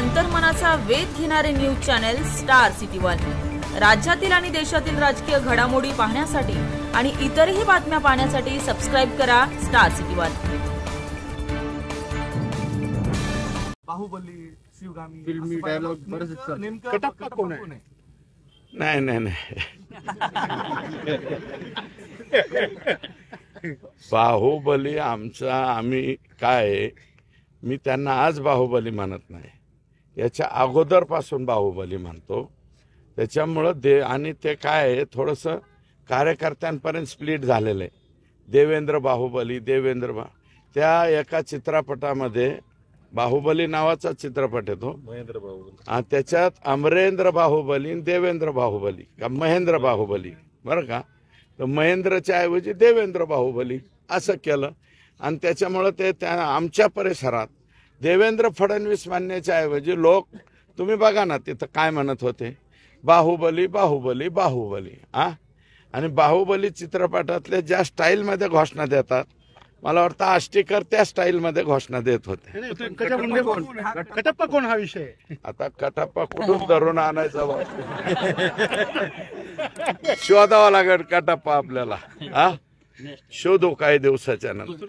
अंतर्मनाचा वेध घेणारे news channel star city one. राज्यातील आणि देशातील राजकीय घडामोडी पाहण्यासाठी आणि इतरही बातम्या पाहण्यासाठी सबस्क्राइब करा star city one. Baahubali, Sivagami, फिल्मी डायलॉग बरेच नेमका कटप्पा कोण आहे? नाही बाहुबली आमचा आम्ही काय, मी त्यांना आज बाहुबली म्हणत नाही, याच्या अगोदरपासून बाहुबली म्हणतो। त्याच्यामुळं आणि ते काय आहे, थोडंसं कार्यकर्त्यांपर्यंत स्प्लिट झालेलं आहे। देवेंद्र बाहुबली, त्या एका चित्रपटामध्ये बाहुबली नावाचा चित्रपट येतो, महेंद्र बाहुबली, त्याच्यात अमरेंद्र बाहुबली, देवेंद्र बाहुबली का महेंद्र बाहुबली, बरं का, तर महेंद्रच्या ऐवजी देवेंद्र बाहुबली असं केलं। आणि त्याच्यामुळं ते आमच्या परिसरात देवेंद्र फडणवीस म्हणण्याच्या ऐवजी लोक, तुम्ही बघा ना तिथं काय म्हणत होते, बाहुबली बाहुबली बाहुबली। आणि बाहुबली चित्रपटातले ज्या स्टाईलमध्ये घोषणा देतात, मला वाटतं आष्टीकर त्या स्टाईलमध्ये घोषणा देत होते। कटप्पा कोण हा विषय? आता कटप्पा कुठून धरून आणायचा, शोधावा लागेल कटप्पा आपल्याला, शोधू काही दिवसाच्या नंतर।